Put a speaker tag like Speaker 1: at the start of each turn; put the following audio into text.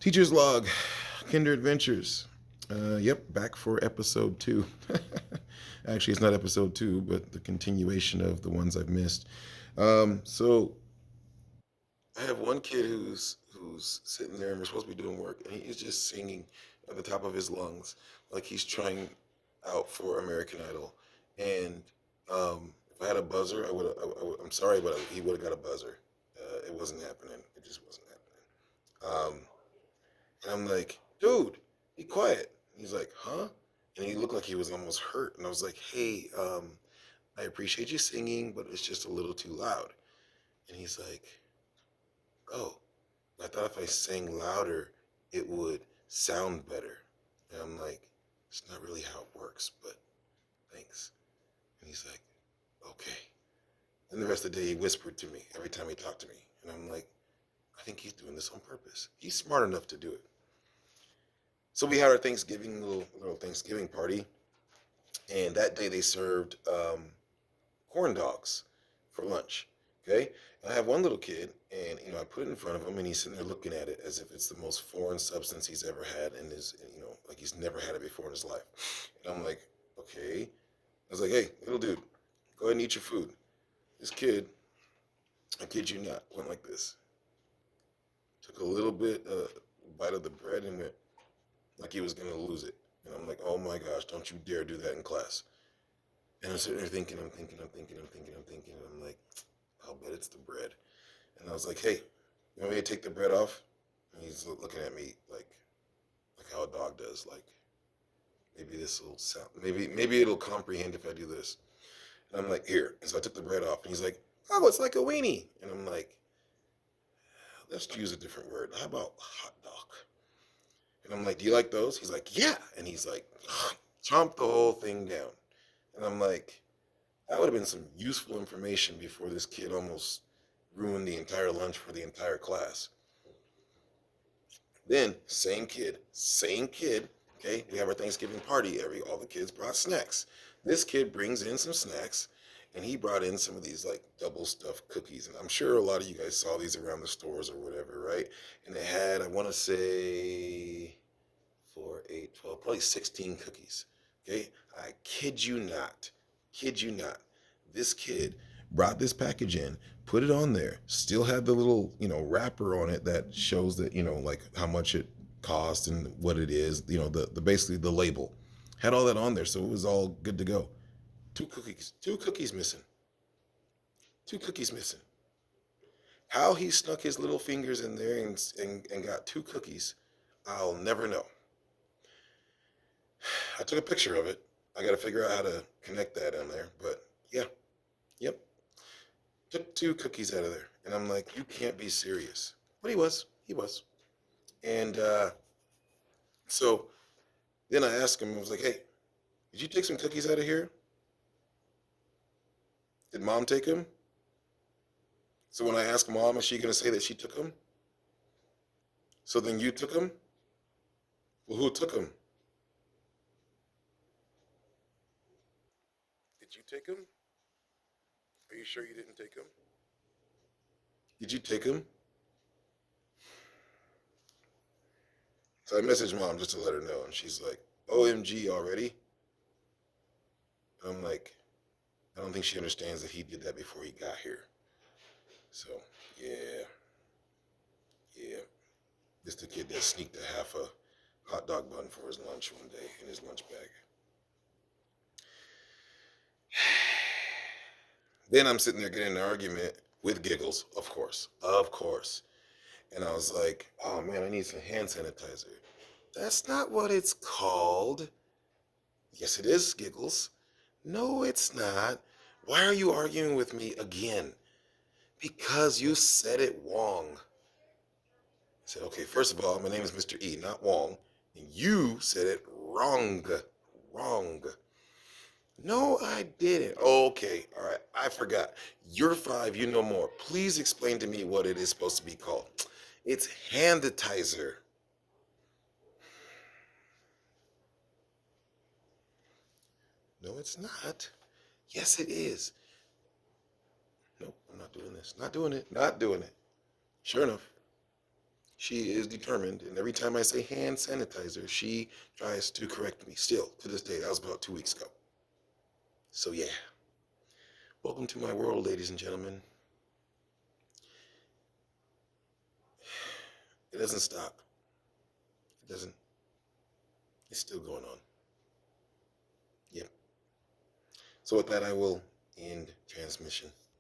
Speaker 1: Teacher's Log, Kinder Adventures. Yep, back for episode 2. Actually, it's not episode 2, but the continuation of the ones I've missed. So I have one kid who's sitting there and we're supposed to be doing work, and he's just singing at the top of his lungs, like he's trying out for American Idol. And if I had a buzzer, I'm sorry, but he would have got a buzzer. It wasn't happening. It just wasn't happening. And I'm like, dude, be quiet. He's like, huh? And he looked like he was almost hurt. And I was like, hey, I appreciate you singing, but it's just a little too loud. And he's like, oh, I thought if I sang louder, it would sound better. And I'm like, it's not really how it works, but thanks. And he's like, okay. And the rest of the day, he whispered to me every time he talked to me. And I'm like, I think he's doing this on purpose. He's smart enough to do it. So we had our Thanksgiving little Thanksgiving party, and that day they served corn dogs for lunch. Okay, and I have one little kid, and I put it in front of him, and he's sitting there looking at it as if it's the most foreign substance he's ever had, and like he's never had it before in his life. And I'm like, okay. I was like, hey, little dude, go ahead and eat your food. This kid, I kid you not, went like this. Took a little bite of the bread and went like he was gonna lose it. And I'm like, oh my gosh, don't you dare do that in class. And I'm sitting there thinking, and I'm like, I'll bet it's the bread. And I was like, hey, you want me to take the bread off? And he's looking at me like how a dog does, like maybe this will sound, maybe it'll comprehend if I do this. And I'm like, here. And so I took the bread off, and he's like, oh, it's like a weenie. And I'm like, let's use a different word. How about hot dog? And I'm like, do you like those? He's like, yeah. And he's like, chomp the whole thing down. And I'm like, that would have been some useful information before this kid almost ruined the entire lunch for the entire class. Then, same kid, okay, we have our Thanksgiving party. All the kids brought snacks. This kid brings in some snacks, and he brought in some of these like double stuffed cookies. And I'm sure a lot of you guys saw these around the stores or whatever, right? And they had, I want to say, 4, 8, 12, probably 16 cookies. Okay, I kid you not. This kid brought this package in, put it on there, still had the little, wrapper on it that shows that, like how much it cost and what it is, the basically the label. Had all that on there, so it was all good to go. Two cookies missing. Two cookies missing. How he snuck his little fingers in there and got two cookies, I'll never know. I took a picture of it. I got to figure out how to connect that in there. But yeah, yep. Took two cookies out of there. And I'm like, you can't be serious. But he was. He was. And so then I asked him, I was like, hey, did you take some cookies out of here? Did mom take them? So when I ask mom, is she going to say that she took them? So then you took them? Well, who took them? Did you take them? Are you sure you didn't take them? Did you take them? So I messaged mom just to let her know, and she's like, OMG already? And I'm like, I don't think she understands that he did that before he got here. So, yeah, yeah. This the kid that sneaked a half a hot dog bun for his lunch one day in his lunch bag. Then I'm sitting there getting an argument with giggles, of course, of course. And I was like, oh man, I need some hand sanitizer. That's not what it's called. Yes, it is, Giggles. No, it's not. Why are you arguing with me again? Because you said it wrong. I said, okay, first of all, my name is Mr. E, not Wong. And you said it wrong. Wrong. No, I didn't. Okay, all right, I forgot. You're 5, you know more. Please explain to me what it is supposed to be called. It's handitizer. No, it's not. Yes, it is. Nope, I'm not doing this. Not doing it. Not doing it. Sure enough. She is determined, and every time I say hand sanitizer, she tries to correct me. Still, to this day, that was about 2 weeks ago. So yeah, welcome to my world, ladies and gentlemen. It doesn't stop. It doesn't. It's still going on. Yep. So with that, I will end transmission.